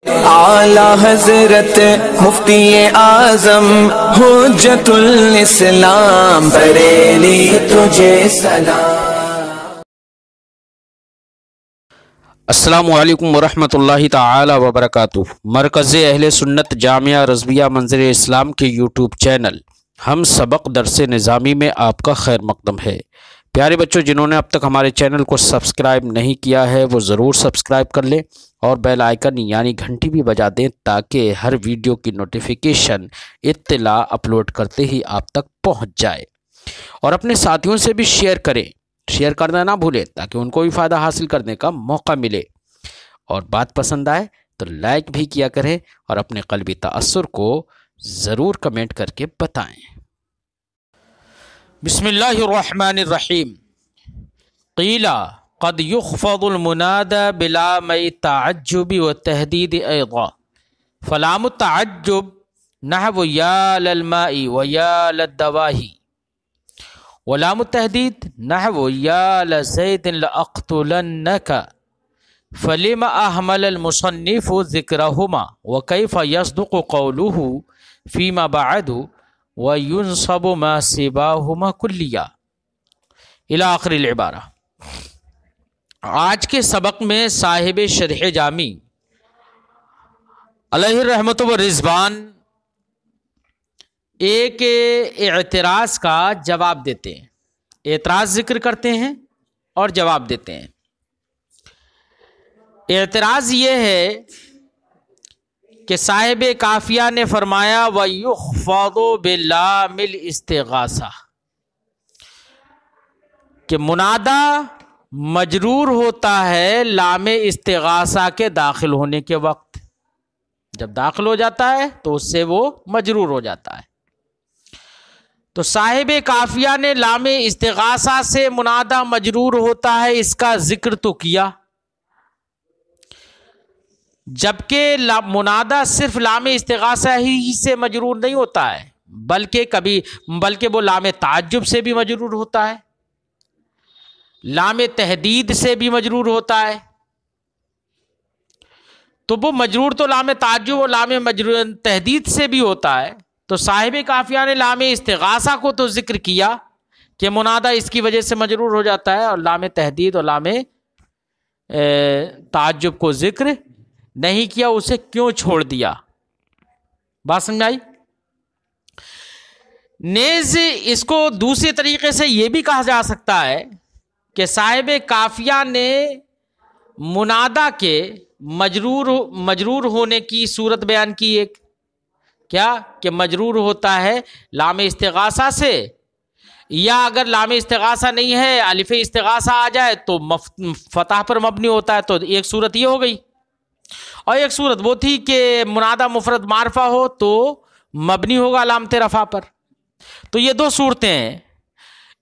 اعلی حضرت مفتی اعظم حجت الاسلام بریلی تجھے سلام۔ السلام علیکم ورحمۃ اللہ تعالی وبرکاتہ۔ مرکز اہل سنت جامعہ رضویہ منظر اسلام کے یوٹیوب چینل ہم سبق درس نظامی میں آپ کا خیر مقدم ہے۔ پیارے بچوں، جنہوں نے اب تک ہمارے چینل کو سبسکرائب نہیں کیا ہے وہ ضرور سبسکرائب کر لیں اور بیل آئیکن یعنی گھنٹی بھی بجا دیں تاکہ ہر ویڈیو کی نوٹیفیکیشن اطلاع اپلوڈ کرتے ہی آپ تک پہنچ جائے، اور اپنے ساتھیوں سے بھی شیئر کریں، شیئر کرنا نہ بھولیں تاکہ ان کو بھی فائدہ حاصل کرنے کا موقع ملے، اور بات پسند آئے تو لائک بھی کیا کریں اور اپنے قلبی تأثر کو ضرور کمنٹ کر کے بتائیں۔ بسم اللہ الرحمن الرحیم۔ قیل قد يخفض المنادى بلام التعجب والتهديد أيضا، فلام التعجب نحو يا للماء ويا للدواهي، ولام التهديد نحو يا لزيد لأقتلنك، فلما أهمل المصنف ذكرهما وكيف يصدق قوله فيما بعد وينصب ما سواهما كليا إلى آخر العبارة۔ آج کے سبق میں صاحب شرح جامی علیہ الرحمت و رضوان ایک اعتراض کا جواب دیتے ہیں، اعتراض ذکر کرتے ہیں اور جواب دیتے ہیں۔ اعتراض یہ ہے کہ صاحب کافیہ نے فرمایا وَيُخْفَضُ بِلَامِ الْإِسْتِغَاثَةِ کہ منادہ مجرور ہوتا ہے لام استغاثہ کے داخل ہونے کے وقت، جب داخل ہو جاتا ہے تو اس سے وہ مجرور ہو جاتا ہے۔ تو صاحب کافیہ نے لام استغاثہ سے منادہ مجرور ہوتا ہے اس کا ذکر تو کیا، جبکہ منادہ صرف لام استغاثہ ہی سے مجرور نہیں ہوتا ہے بلکہ وہ لام تعجب سے بھی مجرور ہوتا ہے، لام تحدید سے بھی مجرور ہوتا ہے۔ تو وہ مجرور تو لام تعجب اور لام تحدید سے بھی ہوتا ہے، تو صاحب کافیہ نے لام استغاثہ کو تو ذکر کیا کہ منادہ اس کی وجہ سے مجرور ہو جاتا ہے، اور لام تحدید اور لام تعجب کو ذکر نہیں کیا، اسے کیوں چھوڑ دیا؟ بات سمجھ آئی؟ نیز اس کو دوسرے طریقے سے یہ بھی کہا جا سکتا ہے کہ صاحب کافیہ نے منادہ کے مجرور ہونے کی صورت بیان کی ایک، کیا کہ مجرور ہوتا ہے لام استغاثہ سے، یا اگر لام استغاثہ نہیں ہے الف استغاثہ آ جائے تو فتح پر مبنی ہوتا ہے، تو ایک صورت یہ ہو گئی، اور ایک صورت وہ تھی کہ منادہ مفرد معرفہ ہو تو مبنی ہوگا علامت رفع پر۔ تو یہ دو صورتیں ہیں،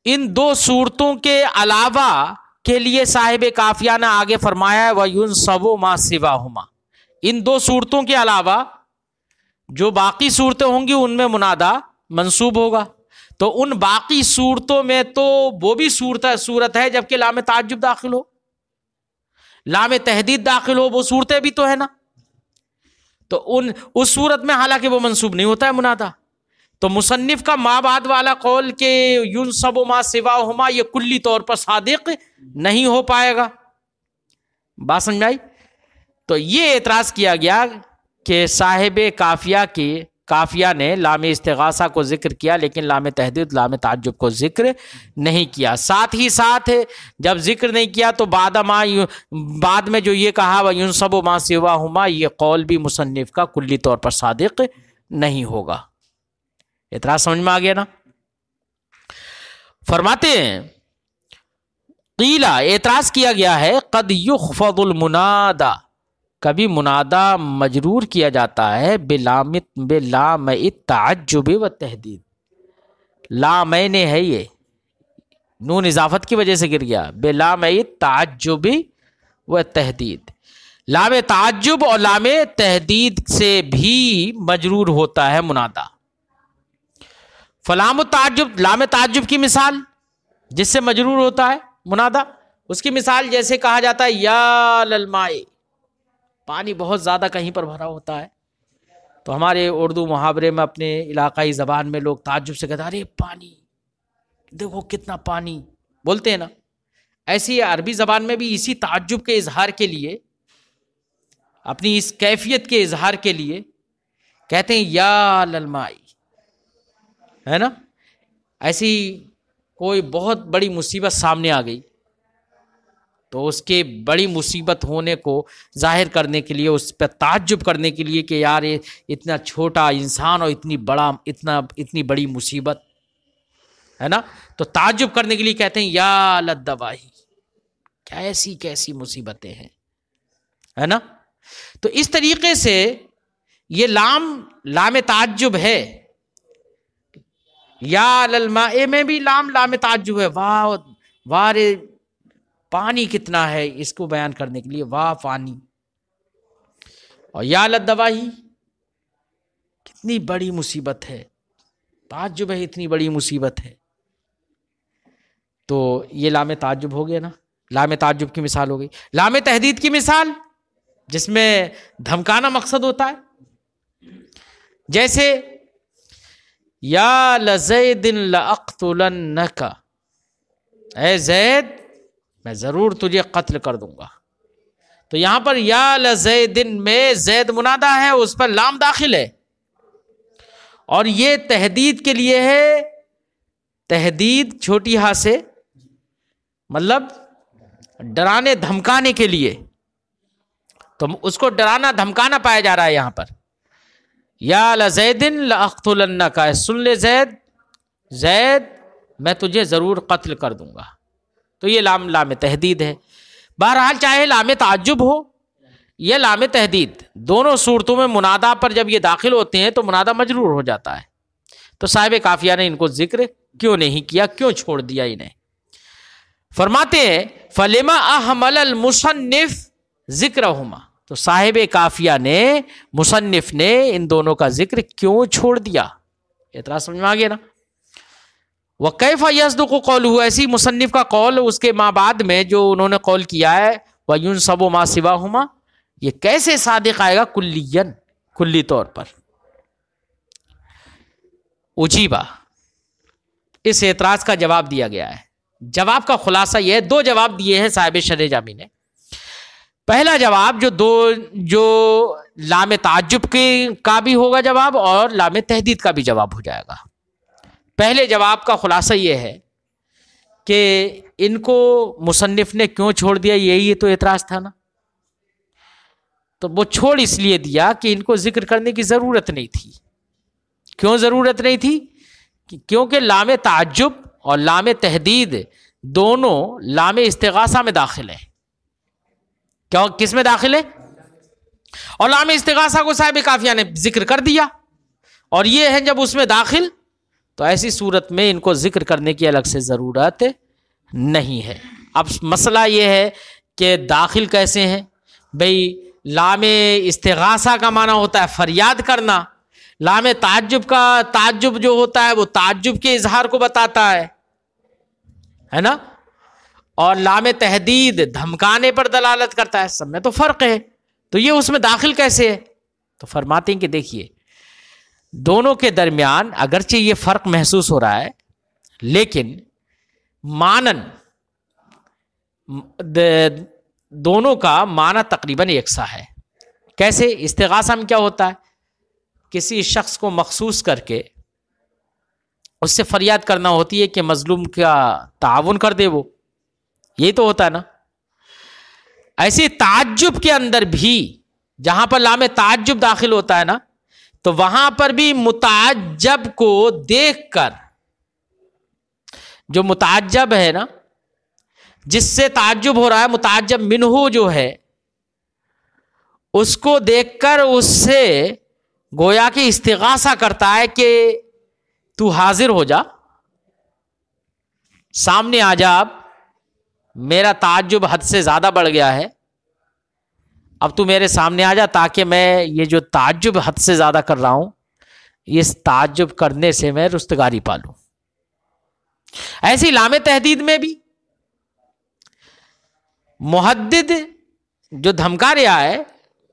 ان دو صورتوں کے علاوہ کے لیے صاحب کافیہ نے آگے فرمایا ہے وَيُنصَبُ مَا سِوَاهُمَا، ان دو صورتوں کے علاوہ جو باقی صورتیں ہوں گی ان میں منادہ منصوب ہوگا، تو ان باقی صورتوں میں تو وہ بھی صورت ہے جبکہ لام تعجب داخل ہو، لام تحدید داخل ہو، وہ صورتیں بھی تو ہے نا، تو اس صورت میں حالانکہ وہ منصوب نہیں ہوتا ہے منادہ، تو مصنف کا ما بعد والا قول کہ ینصب ما سواہما یہ کلی طور پر صادق نہیں ہو پائے گا۔ بات سمجھ آئی؟ تو یہ اعتراض کیا گیا کہ صاحب کافیہ نے لام استغاثہ کو ذکر کیا لیکن لام تحدید لام تعجب کو ذکر نہیں کیا، ساتھ ہی ساتھ جب ذکر نہیں کیا تو بعد میں جو یہ کہا وَيُنصَبُ مَا سِوَاهُمَا یہ قول بھی مصنف کا کلی طور پر صادق نہیں ہوگا۔ اعتراض سمجھ میں آ گیا نا؟ فرماتے ہیں قیل اعتراض کیا گیا ہے قد یخفض المنادى، کبھی منادہ مجرور کیا جاتا ہے بلام التعجب والتحدید، لامین ہے یہ نون اضافت کی وجہ سے گر گیا، بلام التعجب والتحدید، لام تعجب اور لام تحدید سے بھی مجرور ہوتا ہے منادہ۔ فلام التعجب، لام تعجب کی مثال جس سے مجرور ہوتا ہے منادہ، اس کی مثال جیسے کہا جاتا ہے یا للماء، پانی بہت زیادہ کہیں پر بھرا ہوتا ہے تو ہمارے اردو محاورے میں اپنے علاقائی زبان میں لوگ تعجب سے کہتے ہیں ارے پانی، دیکھو کتنا پانی، بولتے ہیں نا. ایسی عربی زبان میں بھی اسی تعجب کے اظہار کے لیے، اپنی اس کیفیت کے اظہار کے لیے کہتے ہیں یا للمائی، ہے نا. ایسی کوئی بہت بڑی مصیبت سامنے آ گئی تو اس کے بڑی مصیبت ہونے کو ظاہر کرنے کے لیے، اس پہ تعجب کرنے کے لیے کہ یار یہ اتنا چھوٹا انسان اور اتنی بڑی مصیبت، ہے نا. تو تعجب کرنے کے لیے کہتے ہیں یا للدواہی، کیا ایسی کیسی مصیبتیں ہیں، ہے نا. تو اس طریقے سے یہ لام تعجب ہے. یا للماء میں بھی لام تعجب ہے، واہ واہ رے پانی کتنا ہے، اس کو بیان کرنے کے لیے واہ پانی. اور یا للدواہی کتنی بڑی مصیبت ہے، تعجب ہے اتنی بڑی مصیبت ہے. تو یہ لام تعجب ہو گیا نا، لام تعجب کی مثال ہو گئی. لام تحدید کی مثال جس میں دھمکانا مقصد ہوتا ہے، جیسے یا لزید لاقتلنک، اے زید میں ضرور تجھے قتل کر دوں گا. تو یہاں پر یا لزید میں زید منادہ ہے، اس پر لام داخل ہے، اور یہ تحدید کے لیے ہے. تحدید چھوٹی ہا سے مطلب ڈرانے دھمکانے کے لیے، تو اس کو ڈرانا دھمکانا پایا جا رہا ہے یہاں پر. یا لزید لاقتلنک، سن لے زید میں تجھے ضرور قتل کر دوں گا. تو یہ لام تحدید ہے. بہرحال چاہے لام تعجب ہو یا لام تحدید، دونوں صورتوں میں منادا پر جب یہ داخل ہوتے ہیں تو منادا مجرور ہو جاتا ہے. تو صاحب کافیہ نے ان کو ذکر کیوں نہیں کیا، کیوں چھوڑ دیا انہیں؟ فرماتے ہیں فلما احمل المصنف ذکرہما، تو صاحب کافیہ نے، مصنف نے ان دونوں کا ذکر کیوں چھوڑ دیا؟ اعتراض سمجھ میں آ گیا نا. وَكَيْفَ يَصْدُقُ قَوْلُهُ، ایسی مصنف کا قول اس کے ماں بعد میں جو انہوں نے قول کیا ہے وَيُنْصَبُ مَا سِوَاهُمَا، یہ کیسے صادق آئے گا کلیاً، کلی طور پر؟ اجیبا، اس اعتراض کا جواب دیا گیا ہے. جواب کا خلاصہ یہ ہے، دو جواب دیے ہیں صاحب شرح جامی نے. پہلا جواب جو لام تعجب کا بھی ہوگا جواب، اور لام تحدید کا بھی جواب ہو جائے گا. پہلے جواب کا خلاصہ یہ ہے کہ ان کو مصنف نے کیوں چھوڑ دیا، یہی تو اعتراض تھا نا. تو وہ چھوڑ اس لیے دیا کہ ان کو ذکر کرنے کی ضرورت نہیں تھی. کیوں ضرورت نہیں تھی؟ کیونکہ لام تعجب اور لام تحدید دونوں لام استغاثہ میں داخل ہیں. کیوں؟ کس میں داخل ہے؟ اور لام استغاثہ کو صاحب کافیہ نے ذکر کر دیا، اور یہ ہے جب اس میں داخل تو ایسی صورت میں ان کو ذکر کرنے کی الگ سے ضرورت نہیں ہے. اب مسئلہ یہ ہے کہ داخل کیسے ہیں بھئی؟ لام استغاثہ کا معنی ہوتا ہے فریاد کرنا، لام تعجب کا تعجب جو ہوتا ہے وہ تعجب کے اظہار کو بتاتا ہے نا، اور لام تحدید دھمکانے پر دلالت کرتا ہے. سب میں تو فرق ہے، تو یہ اس میں داخل کیسے ہے؟ تو فرماتے ہیں کہ دیکھیے دونوں کے درمیان اگرچہ یہ فرق محسوس ہو رہا ہے، لیکن مانن دونوں کا معنی تقریباً یکساں ہے. کیسے؟ استغاثہ میں کیا ہوتا ہے؟ کسی شخص کو مخصوص کر کے اس سے فریاد کرنا ہوتی ہے کہ مظلوم کا تعاون کر دے، وہ یہی تو ہوتا ہے نا. ایسے تعجب کے اندر بھی جہاں پر لام تعجب داخل ہوتا ہے نا، تو وہاں پر بھی متعجب کو دیکھ کر، جو متعجب ہے نا، جس سے تعجب ہو رہا ہے، متعجب منہ جو ہے، اس کو دیکھ کر اس سے گویا کہ استغاثہ کرتا ہے کہ تو حاضر ہو جا، سامنے آ جا، اب میرا تعجب حد سے زیادہ بڑھ گیا ہے، اب تو میرے سامنے آ جا تاکہ میں یہ جو تعجب حد سے زیادہ کر رہا ہوں، اس تعجب کرنے سے میں رستگاری پالوں. ایسی لام تحدید میں بھی محدد جو دھمکا رہا ہے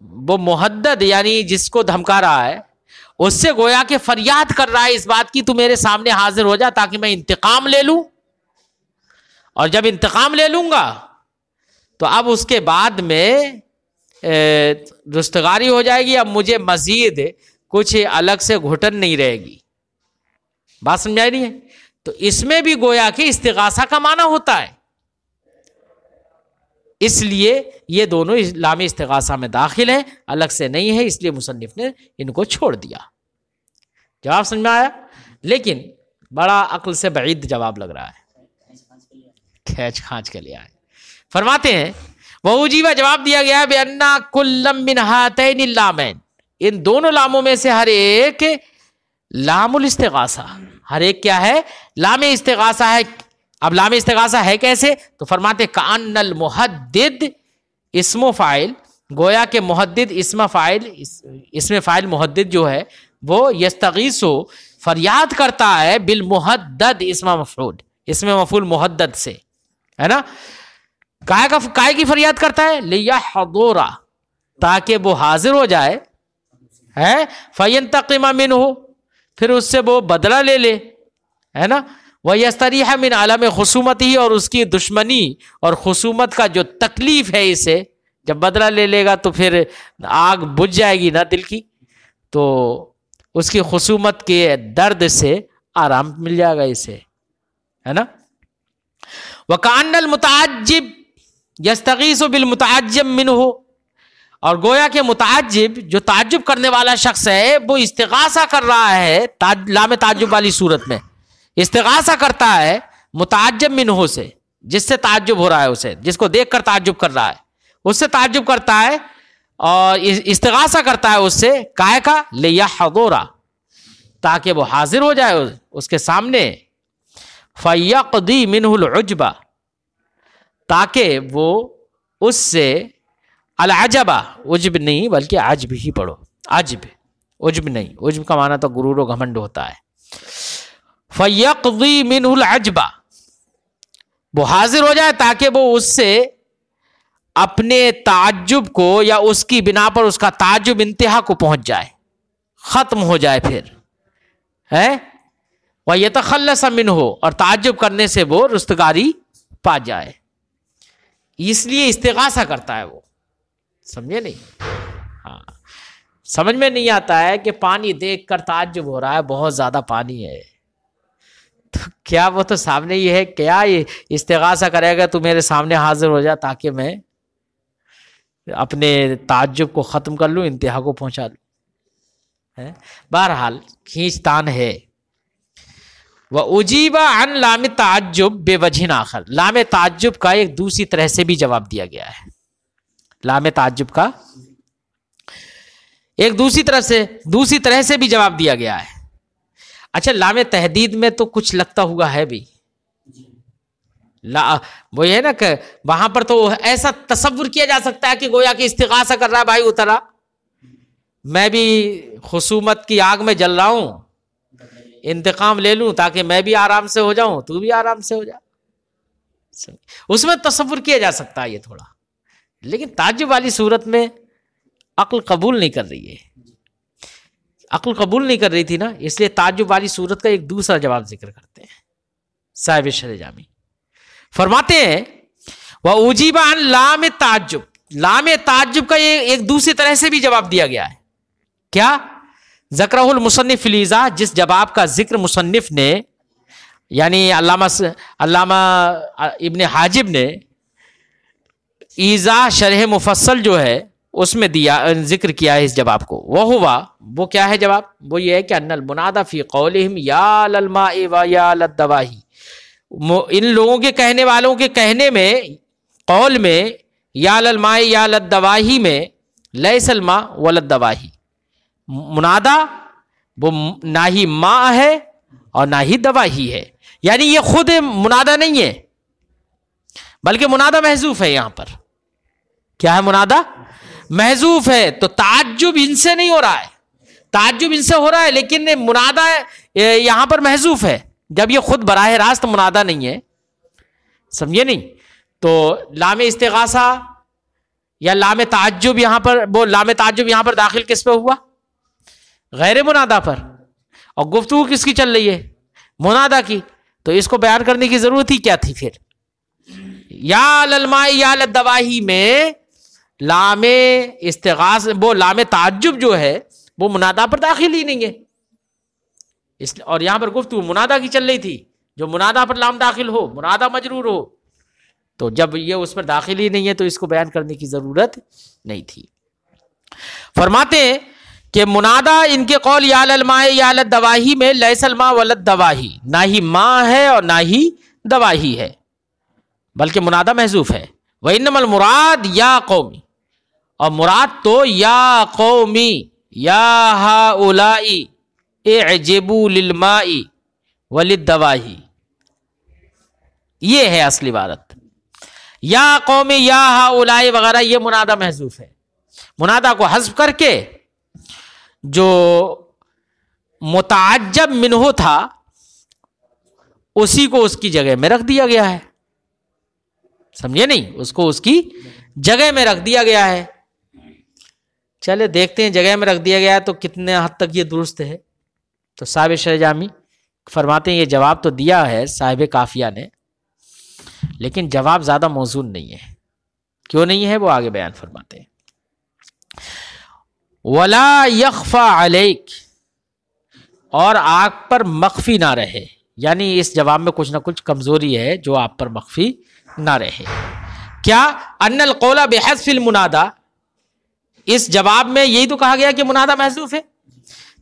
وہ محدد یعنی جس کو دھمکا رہا ہے اس سے گویا کہ فریاد کر رہا ہے اس بات کی تو میرے سامنے حاضر ہو جا تاکہ میں انتقام لے لوں، اور جب انتقام لے لوں گا تو اب اس کے بعد میں رستگاری ہو جائے گی، اب مجھے مزید کچھ الگ سے گھٹن نہیں رہے گی. بات سمجھائی نہیں ہے؟ تو اس میں بھی گویا کہ استغاثہ کا معنی ہوتا ہے، اس لیے یہ دونوں لام استغاثہ میں داخل ہیں، الگ سے نہیں ہے، اس لیے مصنف نے ان کو چھوڑ دیا. جواب سمجھ میں آیا؟ لیکن بڑا عقل سے بعید جواب لگ رہا ہے، کھینچ کھانچ کے لیے آئے. فرماتے ہیں وہ جیوا جواب دیا گیا بِأَنَّ كُلًّا مِنْ هَاتَيْنِ اللَّامَيْنِ، ان دونوں لاموں میں سے ہر ایک لام الاستغاثہ، ہر ایک کیا ہے؟ لام استغاثہ ہے. اب لام استغاثہ ہے کیسے؟ تو فرماتے کأن المحدد اسم و فاعل، گویا کہ محدد اسم فاعل، اسم فاعل محدد جو ہے وہ یستغیث فریاد کرتا ہے بالمحدد اسم مفعول، اسم مفعول محدد سے، ہے نا؟ کائے کی فریاد کرتا ہے؟ لیحضر، تاکہ وہ حاضر ہو جائے، ہے فینتقم منہ، پھر اس سے وہ بدلہ لے لے، ہے نا؟ وَيَسْتَرِيحَ مِنْ عَلَمِ خُصُومَتِهِ، اور اس کی دشمنی اور خصومت کا جو تکلیف ہے اسے، جب بدلہ لے لے گا تو پھر آگ بجھ جائے گی نا دل کی، تو اس کی خصومت کے درد سے آرام مل جائے گا اسے، ہے نا؟ وَكَأَنَّ الْمُتَعَجِّبْ يَسْتَغِيثُ بِالْمُتَعَجِّبْ مِنْهُ، اور گویا کہ متعجب جو تعجب کرنے والا شخص ہے وہ استغاثہ کر رہا ہے، لام تعجب والی صورت میں استغاثہ کرتا ہے متعجب منہ سے، جس سے تعجب ہو رہا ہے، اسے جس کو دیکھ کر تعجب کر رہا ہے اس سے تعجب کرتا ہے، اور استغاثہ کرتا ہے اس سے، کائے کا؟ لیحضر، تاکہ وہ حاضر ہو جائے اس کے سامنے، فیقضی منہ العجب، تاکہ وہ اس سے العجب، عجب نہیں بلکہ عجب ہی پڑھو، عجب، عجب نہیں، عجب کا معنی تو غرور و گھمنڈ ہوتا ہے. فَيَقْضِي مِنْهُ الْعَجْبَ، وہ حاضر ہو جائے تاکہ وہ اس سے اپنے تعجب کو، یا اس کی بنا پر اس کا تعجب انتہا کو پہنچ جائے، ختم ہو جائے، پھر ہے وَيَتَخَلَّصَ مِنْهُ، اور تعجب کرنے سے وہ رستگاری پا جائے، اس لیے استغاثہ کرتا ہے وہ. سمجھے نہیں؟ ہاں، سمجھ میں نہیں آتا ہے کہ پانی دیکھ کر تعجب ہو رہا ہے، بہت زیادہ پانی ہے، تو کیا وہ تو سامنے ہی ہے، کیا یہ استغاثہ کرے گا تو میرے سامنے حاضر ہو جا تاکہ میں اپنے تعجب کو ختم کر لوں، انتہا کو پہنچا لوں. بہرحال کھینچ تان ہے. وَأُجِيبَ عَنْ لَامِ التَّعَجُّبِ بِوَجْهٍ آخر، لام تعجب کا ایک دوسری طرح سے بھی جواب دیا گیا ہے. لام تعجب کا ایک دوسری طرح سے بھی جواب دیا گیا ہے. اچھا، لام تحدید میں تو کچھ لگتا ہوا ہے بھی، وہ یہ ہے نا کہ وہاں پر تو ایسا تصور کیا جا سکتا ہے کہ گویا کہ استغاثہ کر رہا ہے، بھائی اترا، میں بھی خصومت کی آگ میں جل رہا ہوں، انتقام لے لوں تاکہ میں بھی آرام سے ہو جاؤں، تو بھی آرام سے ہو جا. اس میں تصور کیا جا سکتا ہے یہ تھوڑا، لیکن تعجب والی صورت میں عقل قبول نہیں کر رہی ہے، عقل قبول نہیں کر رہی تھی نا، اس لیے تعجب والی صورت کا ایک دوسرا جواب ذکر کرتے ہیں. صاحب شرح جامی فرماتے ہیں وَأُجِيبَ عَنْ لَامِ التَّعَجُّبِ، لام تعجب کا ایک دوسری طرح سے بھی جواب دیا گیا ہے. کیا؟ ذکرہ المصنف فی الایضاح، جس جواب کا ذکر مصنف نے یعنی علامہ ابن حاجب نے ایضاح شرح مفصل جو ہے اس میں ذکر کیا ہے اس جواب کو. وہ کیا ہے جواب؟ وہ یہ ہے کہ ان المنادى فی قولہم یا للماء و یا للدواہی، ان لوگوں کے کہنے والوں کے کہنے میں، قول میں، یا للماء یا للدواہی میں، لیس الماء وللدواہی، منادہ وہ نہ ہی ماء ہے اور نہ ہی دواہی ہے، یعنی یہ خود منادہ نہیں ہے بلکہ منادہ محذوف ہے. یہاں پر کیا ہے؟ منادہ محذوف ہے. تو تعجب ان سے نہیں ہو رہا ہے، تعجب ان سے ہو رہا ہے لیکن منادہ یہاں پر محذوف ہے، جب یہ خود براہ راست منادہ نہیں ہے. سمجھے نہیں؟ تو لام استغاثہ یا لام تعجب یہاں پر، وہ لام تعجب یہاں پر داخل کس پہ ہوا؟ غیر منادا پر، اور گفتگو کس کی چل رہی ہے؟ منادا کی. تو اس کو بیان کرنے کی ضرورت ہی کیا تھی پھر؟ یا للماء یا للدواہی میں لام استغاث، وہ لام تعجب جو ہے وہ منادا پر داخل ہی نہیں ہے، اور یہاں پر گفتگو منادا کی چل رہی تھی. جو منادا پر لام داخل ہو، منادا مجرور ہو، تو جب یہ اس پر داخل ہی نہیں ہے تو اس کو بیان کرنے کی ضرورت نہیں تھی. فرماتے ہیں کہ منادا ان کے قول یا للماء یا للدواہی میں لیس الماء وللدواہی، نہ ہی ماں ہے اور نہ ہی دواہی ہے، بلکہ منادا محذوف ہے. وَإِنَّمَا الْمُرَادِ یا قومی، اور مراد تو یا قومی یا ہؤلاء اعجبوا للماء وللدواہی، یہ ہے اصلی عبارت. یا قومی یا ہؤلاء وغیرہ یہ منادا محذوف ہے. منادا کو حذف کر کے جو متعجب منہ تھا اسی کو اس کی جگہ میں رکھ دیا گیا ہے. سمجھے نہیں؟ اس کو اس کی جگہ میں رکھ دیا گیا ہے. چلے دیکھتے ہیں جگہ میں رکھ دیا گیا ہے تو کتنے حد تک یہ درست ہے. تو صاحب شرح جامی فرماتے ہیں یہ جواب تو دیا ہے صاحب کافیہ نے، لیکن جواب زیادہ موزون نہیں ہے. کیوں نہیں ہے وہ آگے بیان فرماتے ہیں. وَلَا يَخْفَى عَلَيْكَ، اور آپ پر مخفی نہ رہے، یعنی اس جواب میں کچھ نہ کچھ کمزوری ہے جو آپ پر مخفی نہ رہے. کیا؟ ان القول بحذف المنادا، اس جواب میں یہی تو کہا گیا کہ منادا محذوف ہے،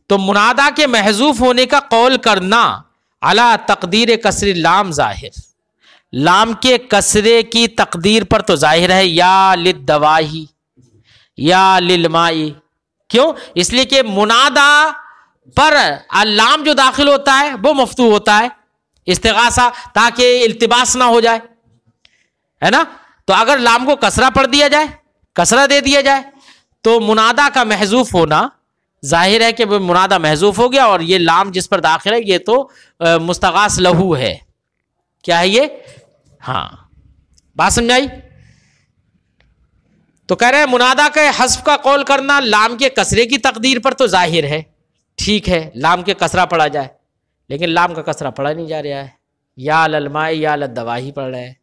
تو منادا کے محذوف ہونے کا قول کرنا علی تقدیر کسر اللام ظاہر، لام کے کسرے کی تقدیر پر تو ظاہر ہے. یا للدواہی یا للمائی، کیوں؟ اس لیے کہ منادا پر اللام جو داخل ہوتا ہے وہ مفتوح ہوتا ہے استغاثہ، تاکہ التباس نہ ہو جائے، ہے نا. تو اگر لام کو کسرہ پڑھ دیا جائے، کسرہ دے دیا جائے، تو منادا کا محذوف ہونا ظاہر ہے کہ وہ منادا محذوف ہو گیا، اور یہ لام جس پر داخل ہے یہ تو مستغاث لہو ہے. کیا ہے یہ؟ ہاں، بات سمجھائی؟ تو کہہ رہے ہیں منادا کے حذف کا قول کرنا لام کے کسرے کی تقدیر پر تو ظاہر ہے. ٹھیک ہے، لام کے کسرہ پڑھا جائے، لیکن لام کا کسرہ پڑھا نہیں جا رہا ہے. یا للماء یا للدواہی پڑھ رہے ہیں،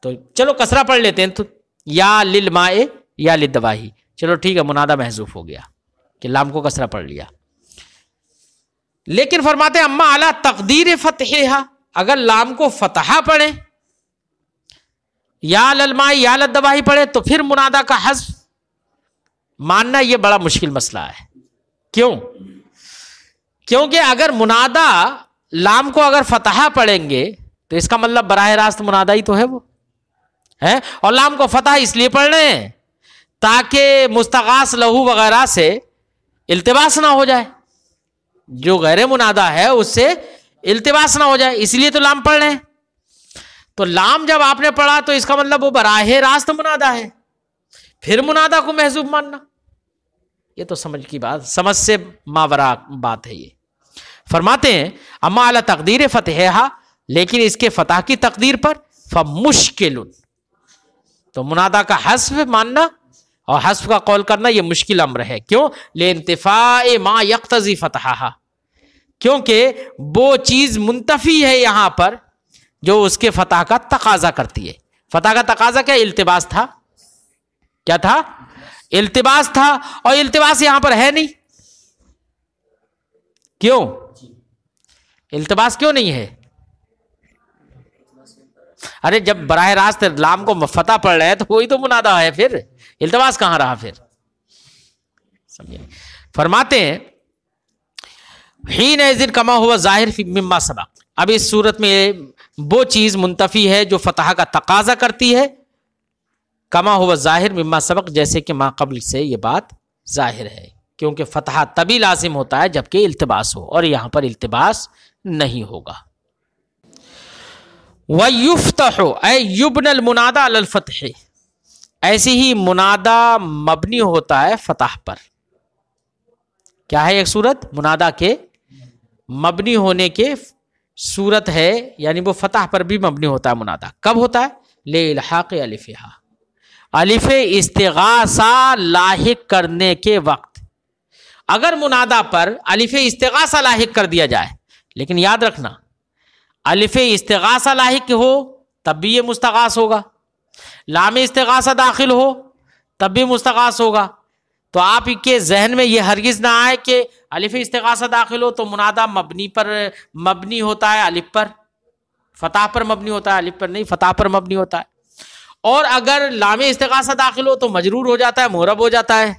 تو چلو کسرہ پڑھ لیتے ہیں. تو یا للماء یا للدواہی، چلو ٹھیک ہے، منادا محذوف ہو گیا کہ لام کو کسرہ پڑھ لیا. لیکن فرماتے ہیں اما اعلی تقدیر فتحہ، اگر لام کو فتحہ پڑھیں، یا للماء یا للدواہی پڑھے، تو پھر منادا کا حذف ماننا یہ بڑا مشکل مسئلہ ہے. کیوں؟ کیونکہ اگر منادا لام کو اگر فتحہ پڑھیں گے تو اس کا مطلب براہ راست منادا ہی تو ہے وہ ہے، اور لام کو فتح اس لیے پڑھ رہے ہیں تاکہ مستغاث لہو وغیرہ سے التباس نہ ہو جائے، جو غیر منادا ہے اس سے التباس نہ ہو جائے، اس لیے تو لام پڑھ رہے ہیں. تو لام جب آپ نے پڑھا تو اس کا مطلب وہ براہ راست منادا ہے، پھر منادا کو محذوف ماننا، یہ تو سمجھ کی بات، سمجھ سے ماورا بات ہے. یہ فرماتے ہیں اما علی تقدیر فتحہ، لیکن اس کے فتح کی تقدیر پر فمشکل، تو منادا کا حذف ماننا اور حذف کا قول کرنا یہ مشکل امر ہے. کیوں؟ لانتفاء ما یقتضی فتحہ، کیونکہ وہ چیز منتفی ہے یہاں پر جو اس کے فتح کا تقاضا کرتی ہے. فتح کا تقاضا کیا؟ التباس تھا. کیا تھا؟ التباس تھا، اور التباس یہاں پر ہے نہیں. کیوں التباس کیوں نہیں ہے؟ ارے جب براہ راست لام کو فتح پڑھ رہے ہیں تو وہی تو منادا ہے، پھر التباس کہاں رہا؟ پھر سمجھے؟ فرماتے ہیں حین اذن کما ہوا ظاہر فی مما سبق، اب اس صورت میں وہ چیز منتفی ہے جو فتح کا تقاضا کرتی ہے، کما ہوا ظاہر مما سبق، جیسے کہ ما قبل سے یہ بات ظاہر ہے، کیونکہ فتح تبھی لازم ہوتا ہے جبکہ التباس ہو، اور یہاں پر التباس نہیں ہوگا. وَيُفْتَحُ اے یبن المنادا علی الفتح، ایسے ہی منادا مبنی ہوتا ہے فتح پر. کیا ہے ایک صورت؟ منادا کے مبنی ہونے کے صورت ہے، یعنی وہ فتح پر بھی مبنی ہوتا ہے منادا. کب ہوتا ہے؟ لِلْحَاقِ الفہا، الف استغاثہ لاحق کرنے کے وقت اگر منادا پر الف استغاثہ لاحق کر دیا جائے، لیکن یاد رکھنا الف استغاثہ لاحق ہو تب بھی یہ مستغاث ہوگا، لام استغاثہ داخل ہو تب بھی مستغاث ہوگا. تو آپ کے ذہن میں یہ ہرگز نہ آئے کہ الف استغاثہ داخل ہو تو منادا مبنی ہوتا ہے الف پر، فتح پر مبنی ہوتا ہے، الف پر نہیں، فتح پر مبنی ہوتا ہے. اور اگر لام استغاثہ داخل ہو تو مجرور ہو جاتا ہے، معرب ہو جاتا ہے.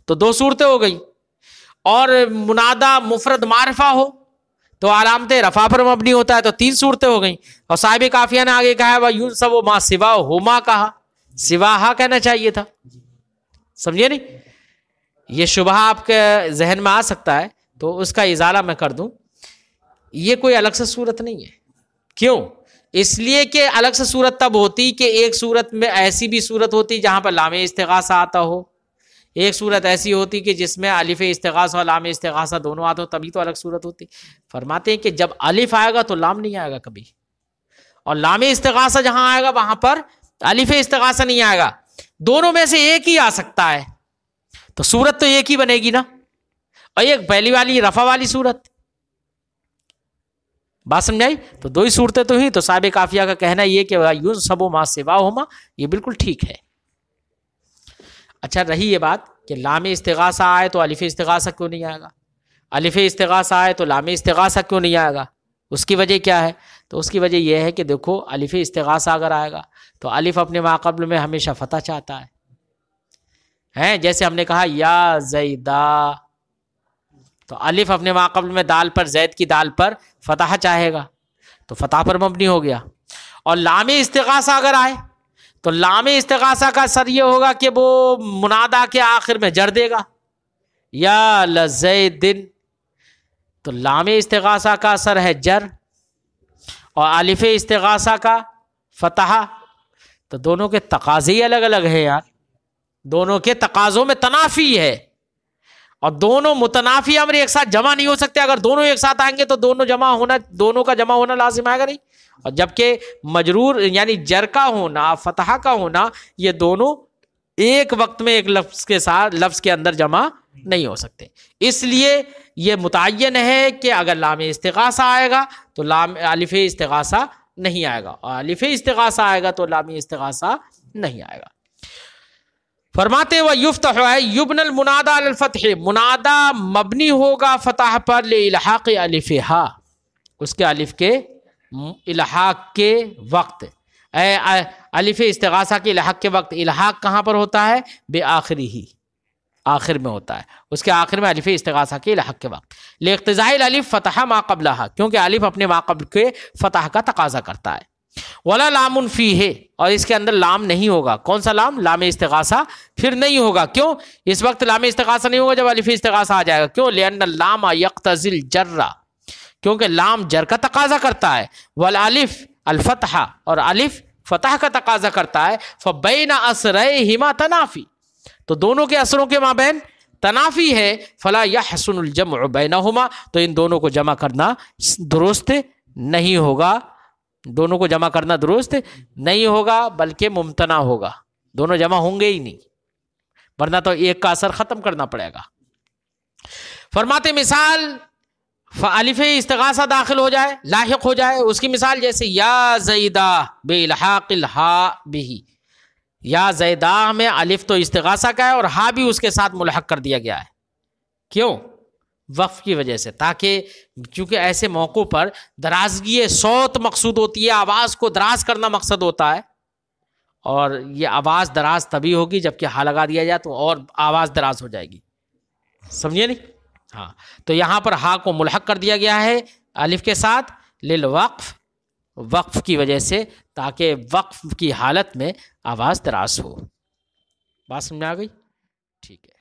تو دو صورتیں ہو گئی. اور منادا مفرد معرفہ ہو تو علامت رفع پر مبنی ہوتا ہے، تو تین صورتیں ہو گئیں. اور صاحب کافیہ نے آگے کہا ہے وَيُنْصَبُ مَا سِوَاهُمَا کہا، سواہا کہنا چاہیے تھا. سمجھے نہیں؟ یہ شبہ آپ کے ذہن میں آ سکتا ہے تو اس کا ازالہ میں کر دوں. یہ کوئی الگ سے صورت نہیں ہے. کیوں؟ اس لیے کہ الگ سے صورت تب ہوتی کہ ایک صورت میں ایسی بھی صورت ہوتی جہاں پر لام استغاثہ آتا ہو، ایک صورت ایسی ہوتی کہ جس میں الف استغاثہ اور لام استغاثہ دونوں آتے ہو، تبھی تو الگ صورت ہوتی. فرماتے ہیں کہ جب الف آئے گا تو لام نہیں آئے گا کبھی، اور لام استغاثہ جہاں آئے گا وہاں پر الف استغاثہ نہیں آئے گا. دونوں میں سے ایک ہی آ سکتا ہے، تو صورت تو ایک ہی بنے گی نا. اور ایک پہلی والی رفع والی صورت، بات سمجھائی؟ تو دو ہی صورتیں تو ہی. تو صاحب کافیہ کا کہنا یہ کہ یُنْصَبُ مَا سِوَاهُمَا یہ بالکل ٹھیک ہے. اچھا رہی یہ بات کہ لام استغاثہ آئے تو الف استغاثہ کیوں نہیں آئے گا، الف استغاثہ آئے تو لام استغاثہ کیوں نہیں آئے گا؟ اس کی وجہ کیا ہے؟ تو اس کی وجہ یہ ہے کہ دیکھو الف استغاثہ اگر آئے گا تو الف اپنے ماقبل میں ہمیشہ فتح چاہتا ہے. جیسے ہم نے کہا یا زیدہ، تو الف اپنے ماقبل میں دال پر، زید کی دال پر فتح چاہے گا تو فتح پر مبنی ہو گیا. اور لام استغاثہ اگر آئے تو لام استغاثہ کا اثر یہ ہوگا کہ وہ منادا کے آخر میں جر دے گا یا لزیدن، تو لام استغاثہ کا اثر ہے جر اور الف استغاثہ کا فتح. تو دونوں کے تقاضے الگ الگ ہیں یار، دونوں کے تقاضوں میں تنافی ہے، اور دونوں متنافی امر ایک ساتھ جمع نہیں ہو سکتے. اگر دونوں ایک ساتھ آئیں گے تو دونوں کا جمع ہونا لازم آئے گا نہیں. اور جبکہ مجرور یعنی جر کا ہونا، فتح کا ہونا، یہ دونوں ایک وقت میں ایک لفظ کے ساتھ لفظ کے اندر جمع نہیں ہو سکتے. اس لیے یہ متعین ہے کہ اگر لام استغاثہ آئے گا تو لام الف استغاثہ نہیں آئے گا، اور الف استغاثہ آئے گا تو لام استغاثہ نہیں آئے گا. فرماتے وہ یفتح ہے یبن المنادا علی الفتح، منادا مبنی ہوگا فتح پر لالحاق الفہا، اس کے الف کے الحاق کے وقت. الف استغاثہ کے الحاق کے وقت، الحاق کہاں پر ہوتا ہے؟ بے آخری ہی، آخر میں ہوتا ہے، اس کے آخر میں الف استغاثہ کے الحاق کے وقت. لاقتضاء الالف فتح ما قبلها، کیونکہ الف اپنے ما قبل کے فتح کا تقاضا کرتا ہے. ولا لام فیہ، اور اس کے اندر لام نہیں ہوگا. کون سا لام؟ لام استغاثہ پھر نہیں ہوگا. کیوں اس وقت لام استغاثہ نہیں ہوگا؟ جب الف استغاثہ آ جائے گا. کیوں؟ لأن اللام یقتضی الجر، کیونکہ لام جر کا تقاضا کرتا ہے. والالف الفتح، اور الف فتح کا تقاضا کرتا ہے. فبین اثرہما تنافی، تو دونوں کے اثروں کے مابین تنافی ہے. فلا یحسن الجمع بینہما، تو ان دونوں کو جمع کرنا درست نہیں ہوگا، دونوں کو جمع کرنا درست نہیں ہوگا بلکہ ممتنع ہوگا. دونوں جمع ہوں گے ہی نہیں، ورنہ تو ایک کا اثر ختم کرنا پڑے گا. فرماتے مثال الف استغاثہ داخل ہو جائے، لاحق ہو جائے، اس کی مثال جیسے یا زیدہ بالحاق الہاء بھی، یا زیدہ میں الف تو استغاثہ کا ہے اور ہا بھی اس کے ساتھ ملحق کر دیا گیا ہے. کیوں؟ وقف کی وجہ سے، تاکہ چونکہ ایسے موقعوں پر درازگی صوت مقصود ہوتی ہے، آواز کو دراز کرنا مقصد ہوتا ہے، اور یہ آواز دراز تبھی ہوگی جبکہ ہا لگا دیا جائے تو اور آواز دراز ہو جائے گی. سمجھے نہیں؟ ہاں، تو یہاں پر ہا کو ملحق کر دیا گیا ہے الف کے ساتھ للوقف، وقف کی وجہ سے، تاکہ وقف کی حالت میں آواز دراز ہو. بات سمجھ آ گئی؟ ٹھیک ہے.